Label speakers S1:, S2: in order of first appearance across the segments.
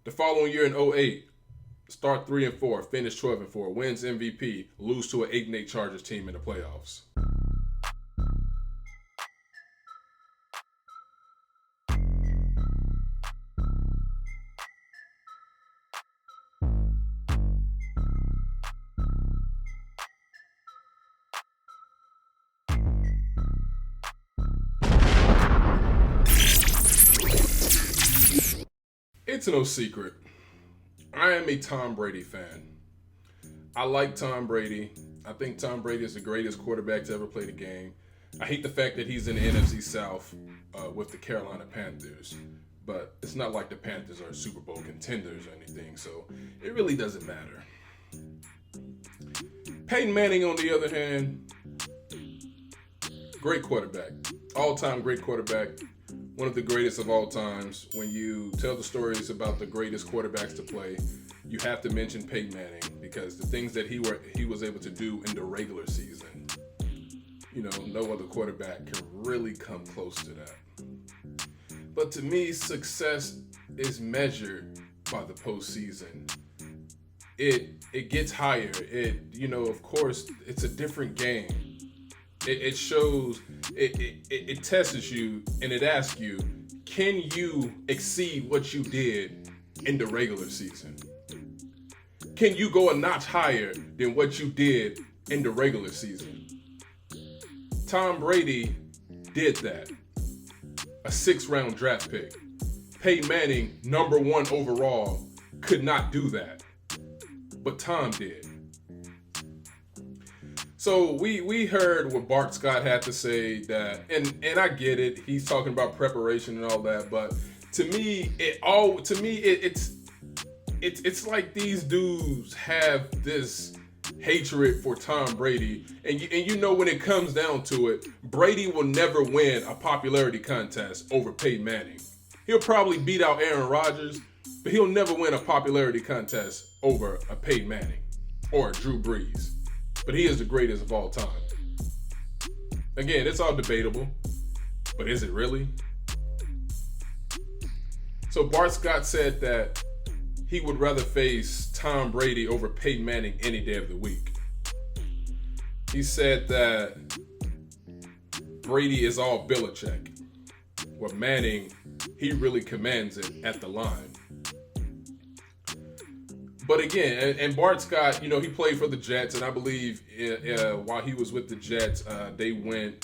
S1: The following year in '08, start 3-4, finish 12-4, wins MVP, lose to an 8-8 Chargers team in the playoffs. It's no secret. I am a Tom Brady fan. I like Tom Brady. I think Tom Brady is the greatest quarterback to ever play the game. I hate the fact that he's in the NFC South with the Carolina Panthers. But it's not like the Panthers are Super Bowl contenders or anything, so it really doesn't matter. Peyton Manning, on the other hand, great quarterback. All-time great quarterback. One of the greatest of all times. When you tell the stories about the greatest quarterbacks to play, you have to mention Peyton Manning because the things that he was able to do in the regular season, no other quarterback can really come close to that. But to me, success is measured by the postseason. It gets higher. Of course, it's a different game. It shows, it tests you, and it asks you, can you exceed what you did in the regular season? Can you go a notch higher than what you did in the regular season? Tom Brady did that. A 6th-round draft pick. Peyton Manning, number 1 overall, could not do that. But Tom did. So we heard what Bart Scott had to say, that, and I get it. He's talking about preparation and all that, but to me, it's like these dudes have this hatred for Tom Brady, and when it comes down to it, Brady will never win a popularity contest over Peyton Manning. He'll probably beat out Aaron Rodgers, but he'll never win a popularity contest over a Peyton Manning or a Drew Brees. But he is the greatest of all time. Again, it's all debatable, but is it really? So Bart Scott said that he would rather face Tom Brady over Peyton Manning any day of the week. He said that Brady is all Belichick, where Manning, he really commands it at the line. But again, and Bart Scott, he played for the Jets, and I believe while he was with the Jets, they went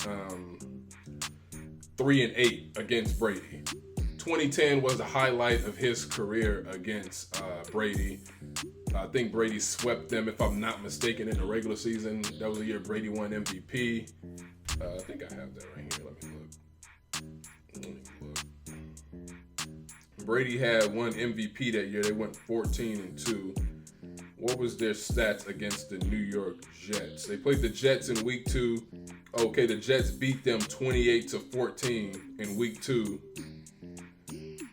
S1: 3-8 against Brady. 2010 was the highlight of his career against Brady. I think Brady swept them, if I'm not mistaken, in the regular season. That was the year Brady won MVP. I think I have that right here. Let me look. Brady had won MVP that year. They went 14-2. What was their stats against the New York Jets? They played the Jets in week 2. Okay, the Jets beat them 28-14 in week 2.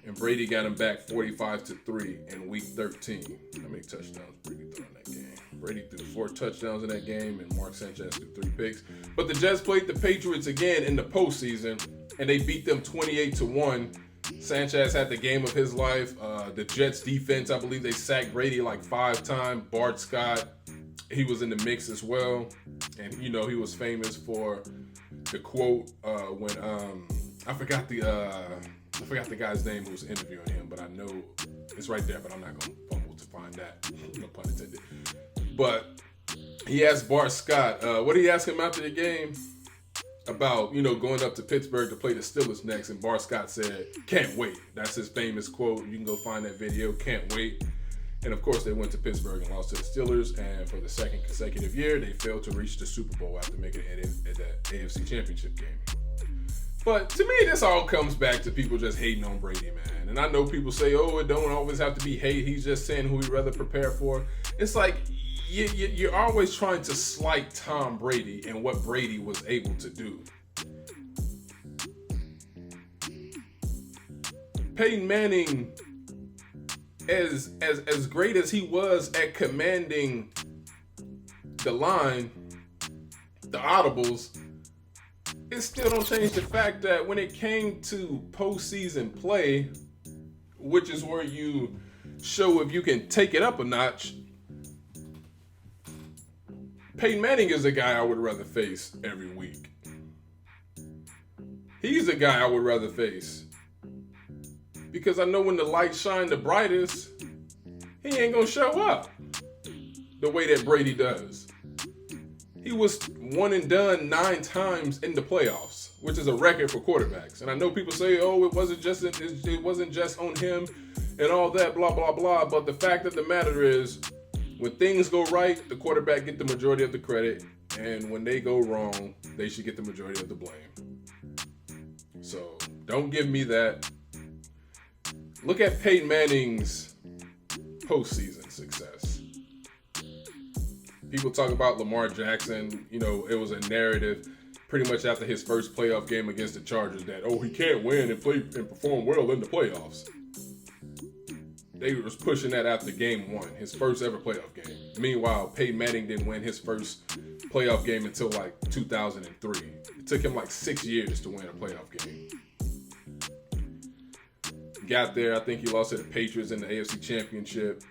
S1: And Brady got them back 45-3 in week 13. How many touchdowns Brady threw in that game? Brady threw 4 touchdowns in that game, and Mark Sanchez threw 3 picks. But the Jets played the Patriots again in the postseason, and they beat them 28-1. Sanchez had the game of his life. The Jets defense, I believe they sacked Brady like 5 times. Bart Scott, he was in the mix as well. And, he was famous for the quote when, I forgot the guy's name who was interviewing him, but I know it's right there, but I'm not going to fumble to find that. No pun intended. But he asked Bart Scott, what did he ask him after the game? About, going up to Pittsburgh to play the Steelers next, and Bart Scott said, "Can't wait." That's his famous quote. You can go find that video. Can't wait. And of course, they went to Pittsburgh and lost to the Steelers, and for the 2nd consecutive year, they failed to reach the Super Bowl after making it at the AFC Championship game. But to me, this all comes back to people just hating on Brady, man. And I know people say, "Oh, it don't always have to be hate. He's just saying who he'd rather prepare for." It's like, you're always trying to slight Tom Brady and what Brady was able to do. Peyton Manning, as great as he was at commanding the line, the audibles, it still don't change the fact that when it came to postseason play, which is where you show if you can take it up a notch. Peyton Manning is a guy I would rather face every week. He's a guy I would rather face. Because I know when the lights shine the brightest, he ain't gonna show up the way that Brady does. He was one and done 9 times in the playoffs, which is a record for quarterbacks. And I know people say, "Oh, it wasn't just on him," and all that, blah blah blah. But the fact of the matter is, when things go right, the quarterback get the majority of the credit, and when they go wrong, they should get the majority of the blame. So don't give me that. Look at Peyton Manning's postseason success. People talk about Lamar Jackson. You know, it was a narrative pretty much after his first playoff game against the Chargers that, oh, he can't win and play and perform well in the playoffs. They was pushing that after game 1, his first ever playoff game. Meanwhile, Peyton Manning didn't win his first playoff game until like 2003. It took him like 6 years to win a playoff game. Got there, I think he lost to the Patriots in the AFC Championship.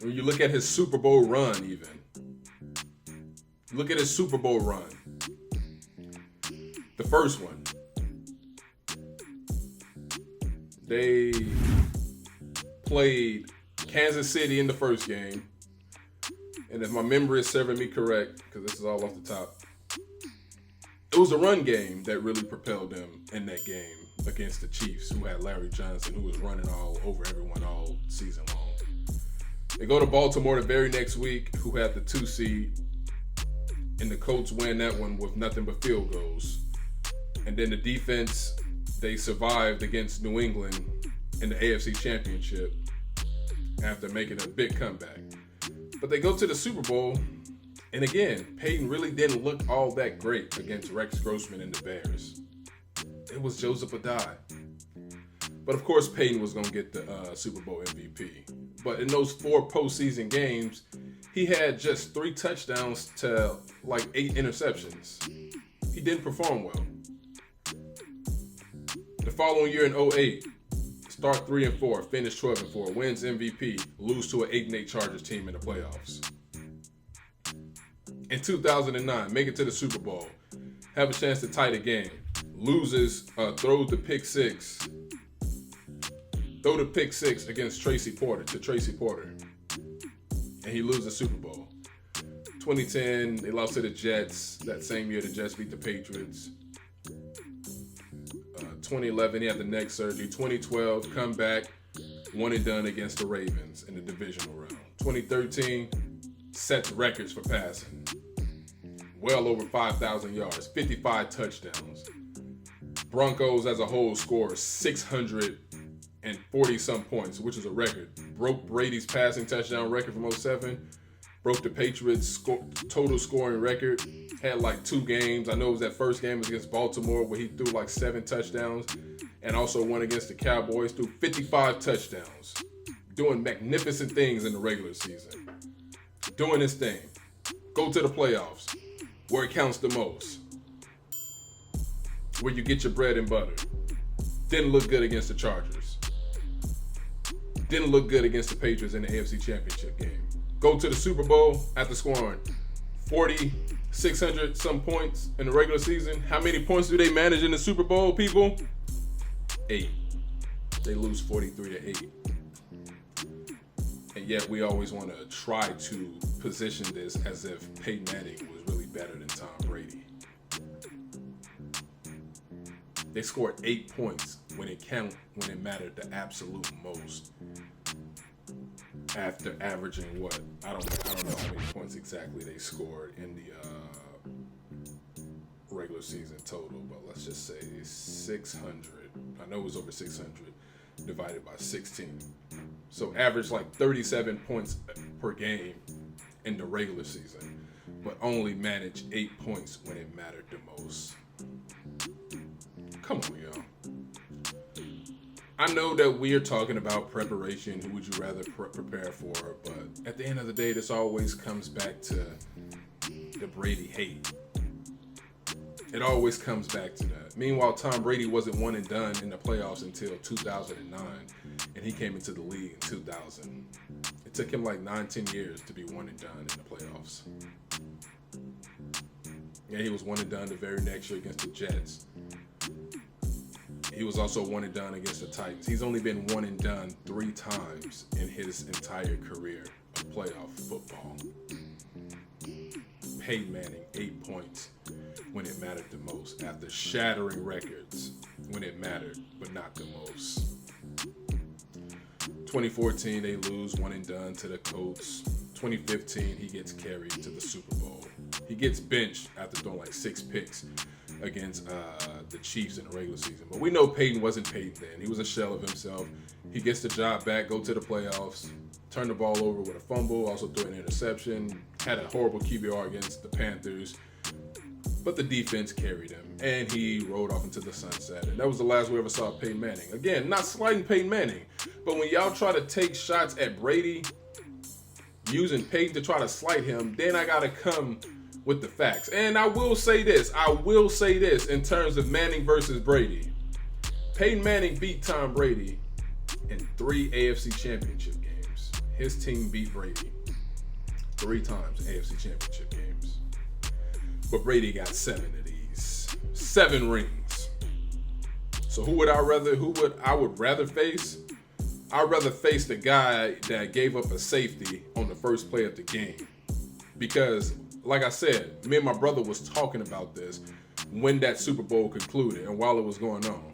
S1: When you look at his Super Bowl run even. Look at his Super Bowl run. The first one. They played Kansas City in the first game. And if my memory is serving me correct, because this is all off the top, it was a run game that really propelled them in that game against the Chiefs, who had Larry Johnson, who was running all over everyone all season long. They go to Baltimore the very next week, who had the 2 seed, and the Colts win that one with nothing but field goals. And then the defense, they survived against New England in the AFC Championship after making a big comeback. But they go to the Super Bowl, and again, Peyton really didn't look all that great against Rex Grossman and the Bears. It was Joseph Adai. But of course, Peyton was going to get the Super Bowl MVP. But in those 4 postseason games, he had just 3 touchdowns to like 8 interceptions. He didn't perform well. The following year in 2008, start 3-4, finish 12-4, wins MVP, lose to an 8-8 Chargers team in the playoffs. In 2009, make it to the Super Bowl, have a chance to tie the game, loses, throws the pick six. Throw the pick 6 against Tracy Porter, and he loses the Super Bowl. 2010, they lost to the Jets. That same year, the Jets beat the Patriots. 2011, he had the neck surgery. 2012, comeback, one and done against the Ravens in the divisional round. 2013, sets records for passing. Well over 5,000 yards, 55 touchdowns. Broncos as a whole scored 640-some points, which is a record. Broke Brady's passing touchdown record from 2007. Broke the Patriots' total scoring record. Had like 2 games. I know it was that first game against Baltimore where he threw like 7 touchdowns. And also one against the Cowboys. Threw 55 touchdowns. Doing magnificent things in the regular season. Doing his thing. Go to the playoffs, where it counts the most. Where you get your bread and butter. Didn't look good against the Chargers. Didn't look good against the Patriots in the AFC Championship game. Go to the Super Bowl after scoring 4,600 some points in the regular season. How many points do they manage in the Super Bowl, people? 8. They lose 43-8. And yet we always want to try to position this as if Peyton Manning was really better than Tom Brady. They scored 8 points when it mattered the absolute most. After averaging what? I don't know how many points exactly they scored in the regular season total, but let's just say 600. I know it was over 600 divided by 16. So average like 37 points per game in the regular season, but only managed 8 points when it mattered the most. Come on, y'all. I know that we are talking about preparation, who would you rather prepare for, but at the end of the day, this always comes back to the Brady hate. It always comes back to that. Meanwhile, Tom Brady wasn't one and done in the playoffs until 2009, and he came into the league in 2000. It took him like 9-10 years to be one and done in the playoffs. And he was one and done the very next year against the Jets. He was also one and done against the Titans. He's only been one and done 3 times in his entire career of playoff football. Peyton Manning, 8 points when it mattered the most, after shattering records when it mattered, but not the most. 2014, they lose one and done to the Colts. 2015, he gets carried to the Super Bowl. He gets benched after throwing like 6 picks against the Chiefs in the regular season. But we know Peyton wasn't Peyton then. He was a shell of himself. He gets the job back, go to the playoffs, turn the ball over with a fumble, also threw an interception, had a horrible QBR against the Panthers. But the defense carried him, and he rode off into the sunset. And that was the last we ever saw of Peyton Manning. Again, not slighting Peyton Manning, but when y'all try to take shots at Brady, using Peyton to try to slight him, then I gotta come with the facts. And I will say this in terms of Manning versus Brady. Peyton Manning beat Tom Brady in 3 AFC Championship games. His team beat Brady 3 times in AFC Championship games. But Brady got 7 of these. 7 rings. So who would I rather face? I'd rather face the guy that gave up a safety on the first play of the game. Because, like I said, me and my brother was talking about this when that Super Bowl concluded and while it was going on.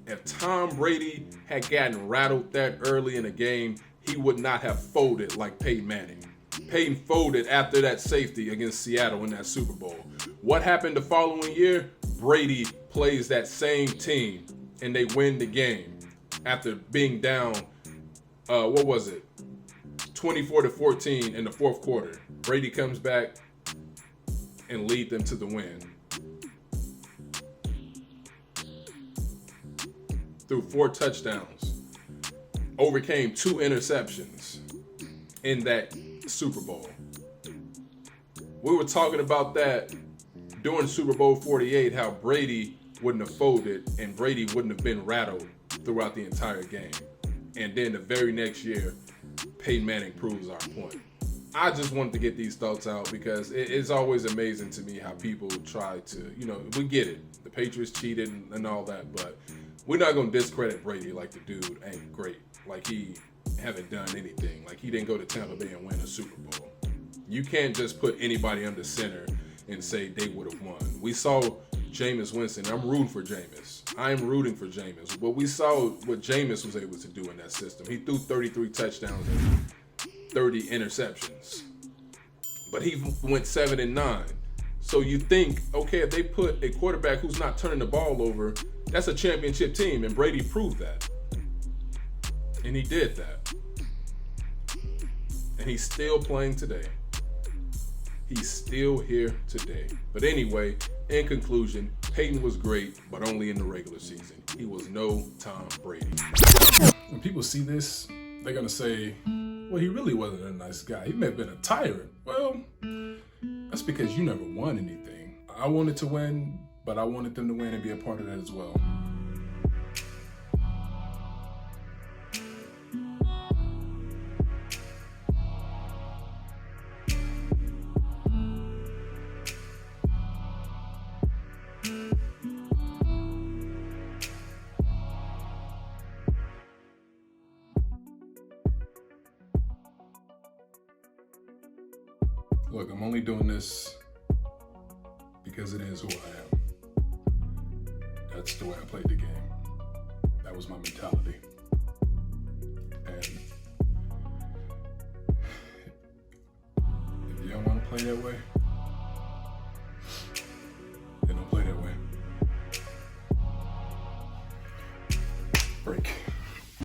S1: If Tom Brady had gotten rattled that early in the game, he would not have folded like Peyton Manning. Peyton folded after that safety against Seattle in that Super Bowl. What happened the following year? Brady plays that same team and they win the game after being down, 24-14 in the fourth quarter. Brady comes back and lead them to the win. Threw 4 touchdowns, overcame 2 interceptions in that Super Bowl. We were talking about that during Super Bowl 48, how Brady wouldn't have folded and Brady wouldn't have been rattled throughout the entire game. And then the very next year, Peyton Manning proves our point. I just wanted to get these thoughts out because it's always amazing to me how people try to, we get it. The Patriots cheated and all that, but we're not going to discredit Brady like the dude ain't great. Like he haven't done anything. Like he didn't go to Tampa Bay and win a Super Bowl. You can't just put anybody under center and say they would have won. We saw Jameis Winston. I'm rooting for Jameis. I'm rooting for Jameis. But we saw what Jameis was able to do in that system. He threw 33 touchdowns and 30 interceptions. But he went 7-9. So you think, okay, if they put a quarterback who's not turning the ball over, that's a championship team. And Brady proved that. And he did that. And he's still playing today. He's still here today. But anyway, in conclusion, Peyton was great, but only in the regular season. He was no Tom Brady. When people see this, they're going to say, well, he really wasn't a nice guy. He may have been a tyrant. Well, that's because you never won anything. I wanted to win, but I wanted them to win and be a part of that as well. Look, I'm only doing this because it is who I am. That's the way I played the game. That was my mentality. And if you don't want to play that way,